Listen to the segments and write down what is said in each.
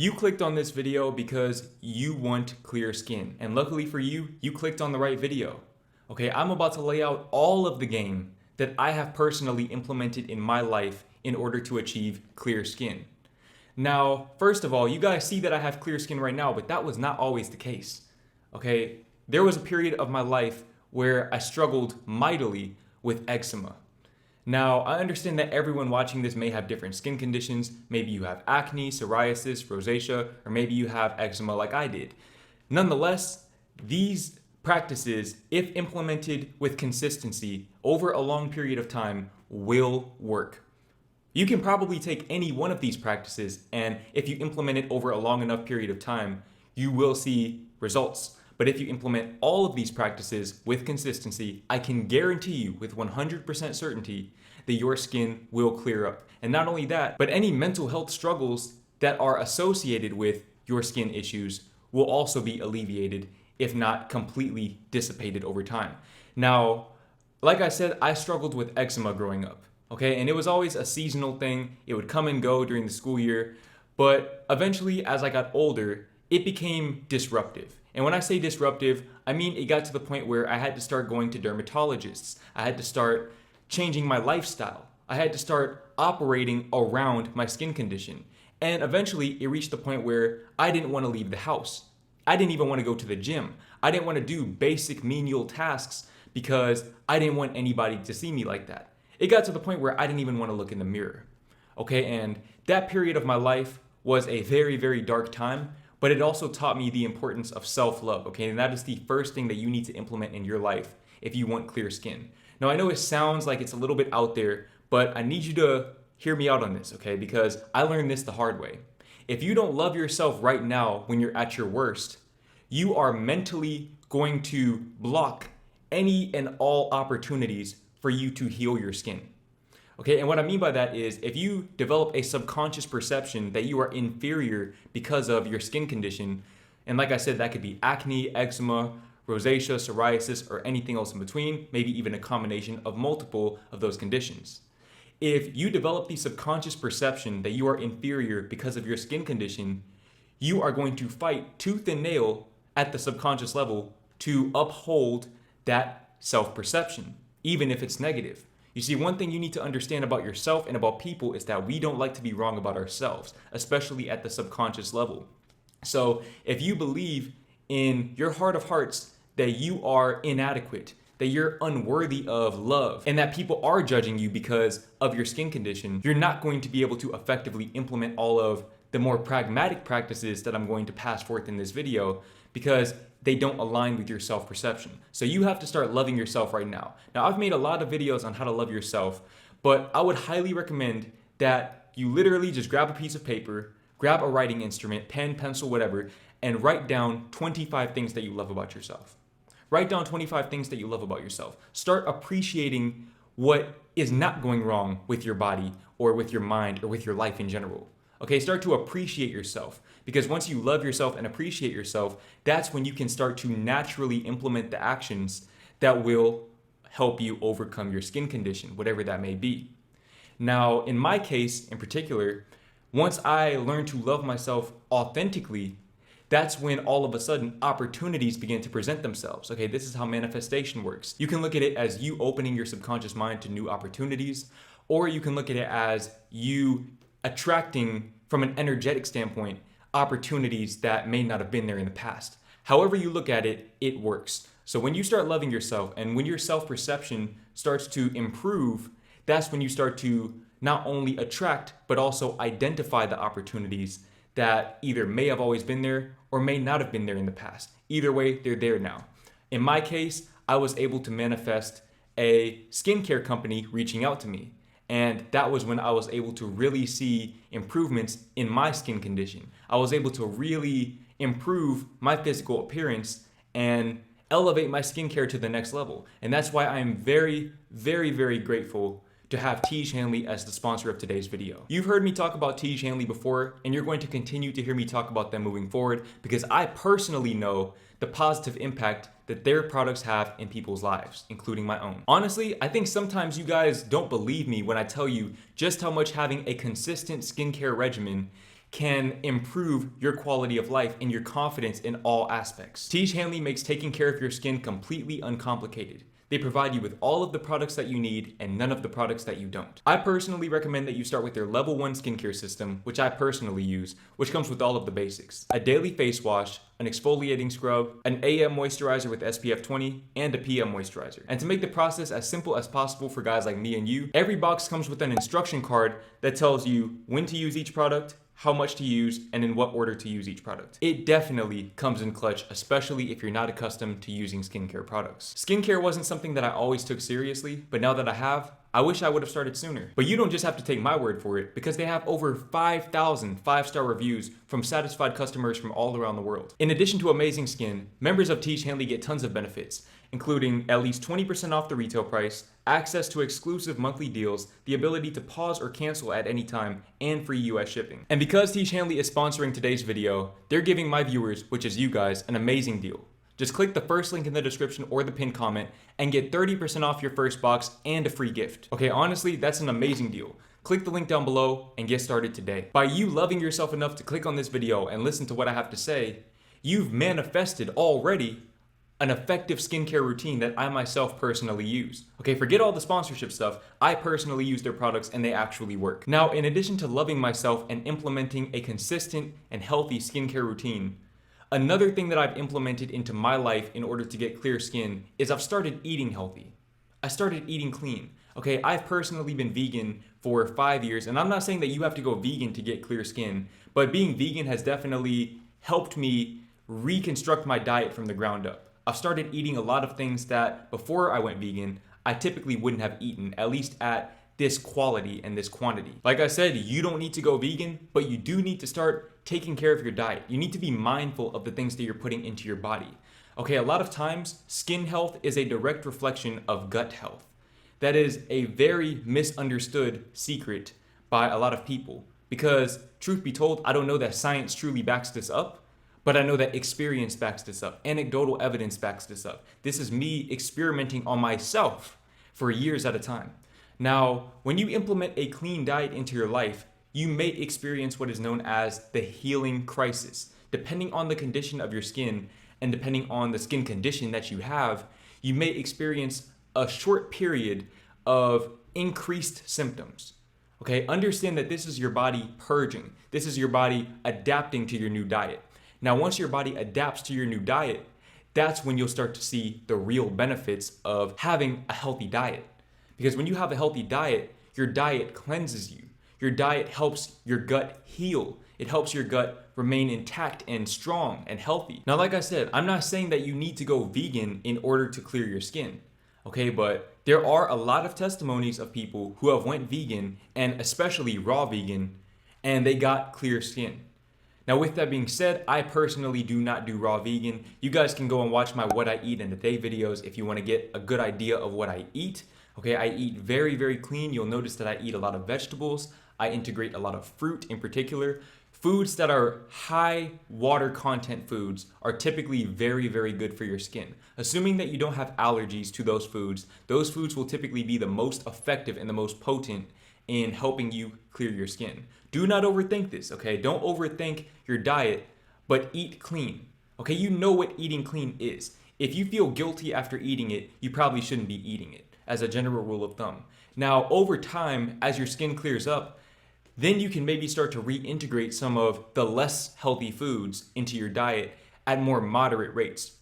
You clicked on this video because you want clear skin, and luckily for you, you clicked on the right video. Okay, I'm about to lay out all of the game that I have personally implemented in my life in order to achieve clear skin. Now, first of all, you guys see that I have clear skin right now, but that was not always the case. Okay, there was a period of my life where I struggled mightily with eczema. Now, I understand that everyone watching this may have different skin conditions. Maybe you have acne, psoriasis, rosacea, or maybe you have eczema like I did. Nonetheless, these practices, if implemented with consistency over a long period of time, will work. You can probably take any one of these practices, and if you implement it over a long enough period of time, you will see results. But if you implement all of these practices with consistency, I can guarantee you with 100% certainty that your skin will clear up. And not only that, but any mental health struggles that are associated with your skin issues will also be alleviated, if not completely dissipated over time. Now, like I said, I struggled with eczema growing up, okay? And it was always a seasonal thing. It would come and go during the school year. But eventually, as I got older, it became disruptive. And when I say disruptive, I mean it got to the point where I had to start going to dermatologists. I had to start changing my lifestyle. I had to start operating around my skin condition. And eventually it reached the point where I didn't want to leave the house. I didn't even want to go to the gym. I didn't want to do basic menial tasks because I didn't want anybody to see me like that. It got to the point where I didn't even want to look in the mirror. Okay, and that period of my life was a very, very dark time. But it also taught me the importance of self-love, okay? And that is the first thing that you need to implement in your life if you want clear skin. Now, I know it sounds like it's a little bit out there, but I need you to hear me out on this, okay? Because I learned this the hard way. If you don't love yourself right now when you're at your worst, you are mentally going to block any and all opportunities for you to heal your skin. Okay, and what I mean by that is if you develop a subconscious perception that you are inferior because of your skin condition, and like I said, that could be acne, eczema, rosacea, psoriasis, or anything else in between, maybe even a combination of multiple of those conditions. If you develop the subconscious perception that you are inferior because of your skin condition, you are going to fight tooth and nail at the subconscious level to uphold that self-perception, even if it's negative. You see, one thing you need to understand about yourself and about people is that we don't like to be wrong about ourselves, especially at the subconscious level. So if you believe in your heart of hearts that you are inadequate, that you're unworthy of love, and that people are judging you because of your skin condition, you're not going to be able to effectively implement all of the more pragmatic practices that I'm going to pass forth in this video because they don't align with your self-perception. So you have to start loving yourself right now. Now, I've made a lot of videos on how to love yourself, but I would highly recommend that you literally just grab a piece of paper, grab a writing instrument, pen, pencil, whatever, and write down 25 things that you love about yourself. Write down 25 things that you love about yourself. Start appreciating what is not going wrong with your body or with your mind or with your life in general. Okay, start to appreciate yourself, because once you love yourself and appreciate yourself, that's when you can start to naturally implement the actions that will help you overcome your skin condition, whatever that may be. Now, in my case in particular, once I learned to love myself authentically, that's when all of a sudden opportunities begin to present themselves. Okay, this is how manifestation works. You can look at it as you opening your subconscious mind to new opportunities, or you can look at it as you attracting, from an energetic standpoint, opportunities that may not have been there in the past. However you look at it, it works. So when you start loving yourself and when your self-perception starts to improve, that's when you start to not only attract, but also identify the opportunities that either may have always been there or may not have been there in the past. Either way, they're there now. In my case, I was able to manifest a skincare company reaching out to me. And that was when I was able to really see improvements in my skin condition. I was able to really improve my physical appearance and elevate my skincare to the next level. And that's why I am very, very, very grateful to have Tiege Hanley as the sponsor of today's video. You've heard me talk about Tiege Hanley before, and you're going to continue to hear me talk about them moving forward because I personally know the positive impact that their products have in people's lives, including my own. Honestly, I think sometimes you guys don't believe me when I tell you just how much having a consistent skincare regimen can improve your quality of life and your confidence in all aspects. Tiege Hanley makes taking care of your skin completely uncomplicated. They provide you with all of the products that you need and none of the products that you don't. I personally recommend that you start with their level 1 skincare system, which I personally use, which comes with all of the basics. A daily face wash, an exfoliating scrub, an AM moisturizer with SPF 20, and a PM moisturizer. And to make the process as simple as possible for guys like me and you, every box comes with an instruction card that tells you when to use each product, how much to use, and in what order to use each product. It definitely comes in clutch, especially if you're not accustomed to using skincare products. Skincare wasn't something that I always took seriously, but now that I have, I wish I would have started sooner. But you don't just have to take my word for it, because they have over 5,000 5-star reviews from satisfied customers from all around the world. In addition to amazing skin, members of Tiege Hanley get tons of benefits, including at least 20% off the retail price, access to exclusive monthly deals, the ability to pause or cancel at any time, and free US shipping. And because Tiege Hanley is sponsoring today's video, they're giving my viewers, which is you guys, an amazing deal. Just click the first link in the description or the pinned comment and get 30% off your first box and a free gift. Okay, honestly, that's an amazing deal. Click the link down below and get started today. By you loving yourself enough to click on this video and listen to what I have to say, you've manifested already an effective skincare routine that I myself personally use. Okay, forget all the sponsorship stuff. I personally use their products and they actually work. Now, in addition to loving myself and implementing a consistent and healthy skincare routine, another thing that I've implemented into my life in order to get clear skin is I've started eating healthy. I started eating clean. Okay, I've personally been vegan for 5 years, and I'm not saying that you have to go vegan to get clear skin, but being vegan has definitely helped me reconstruct my diet from the ground up. I've started eating a lot of things that before I went vegan, I typically wouldn't have eaten, at least at this quality and this quantity. Like I said, you don't need to go vegan, but you do need to start taking care of your diet. You need to be mindful of the things that you're putting into your body. Okay, a lot of times, skin health is a direct reflection of gut health. That is a very misunderstood secret by a lot of people. Because, truth be told, I don't know that science truly backs this up, but I know that experience backs this up. Anecdotal evidence backs this up. This is me experimenting on myself for years at a time. Now, when you implement a clean diet into your life, you may experience what is known as the healing crisis. Depending on the condition of your skin and depending on the skin condition that you have, you may experience a short period of increased symptoms. Okay, understand that this is your body purging. This is your body adapting to your new diet. Now, once your body adapts to your new diet, that's when you'll start to see the real benefits of having a healthy diet. Because when you have a healthy diet, your diet cleanses you. Your diet helps your gut heal. It helps your gut remain intact and strong and healthy. Now, like I said, I'm not saying that you need to go vegan in order to clear your skin. Okay, but there are a lot of testimonies of people who have went vegan, and especially raw vegan, and they got clear skin. Now, with that being said, I personally do not do raw vegan. You guys can go and watch my What I Eat in a Day videos if you want to get a good idea of what I eat. Okay, I eat very, very clean. You'll notice that I eat a lot of vegetables. I integrate a lot of fruit in particular. Foods that are high water content foods are typically very, very good for your skin. Assuming that you don't have allergies to those foods will typically be the most effective and the most potent in helping you clear your skin. Do not overthink this, okay? Don't overthink your diet, but eat clean. Okay, you know what eating clean is. If you feel guilty after eating it, you probably shouldn't be eating it, as a general rule of thumb. Now, over time, as your skin clears up, then you can maybe start to reintegrate some of the less healthy foods into your diet at more moderate rates.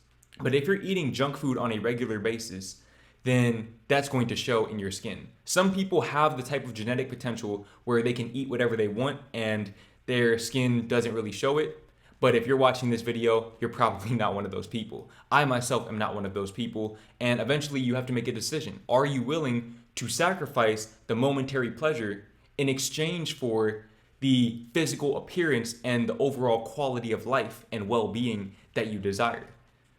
But if you're eating junk food on a regular basis, then that's going to show in your skin. Some people have the type of genetic potential where they can eat whatever they want and their skin doesn't really show it. But if you're watching this video, you're probably not one of those people. I myself am not one of those people, and eventually you have to make a decision. Are you willing to sacrifice the momentary pleasure in exchange for the physical appearance and the overall quality of life and well-being that you desire?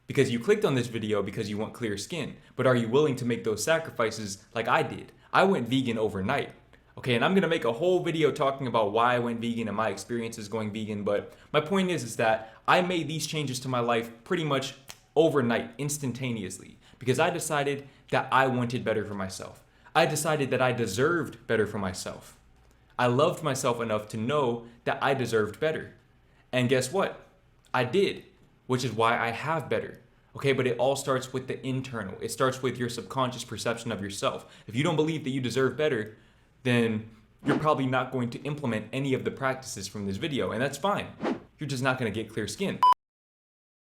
Because you clicked on this video because you want clear skin, but are you willing to make those sacrifices like I did? I went vegan overnight. Okay, and I'm gonna make a whole video talking about why I went vegan and my experiences going vegan, but my point is that I made these changes to my life pretty much overnight, instantaneously, because I decided that I wanted better for myself. I decided that I deserved better for myself. I loved myself enough to know that I deserved better. And guess what? I did, which is why I have better. Okay, but it all starts with the internal. It starts with your subconscious perception of yourself. If you don't believe that you deserve better, then you're probably not going to implement any of the practices from this video, and that's fine. You're just not going to get clear skin.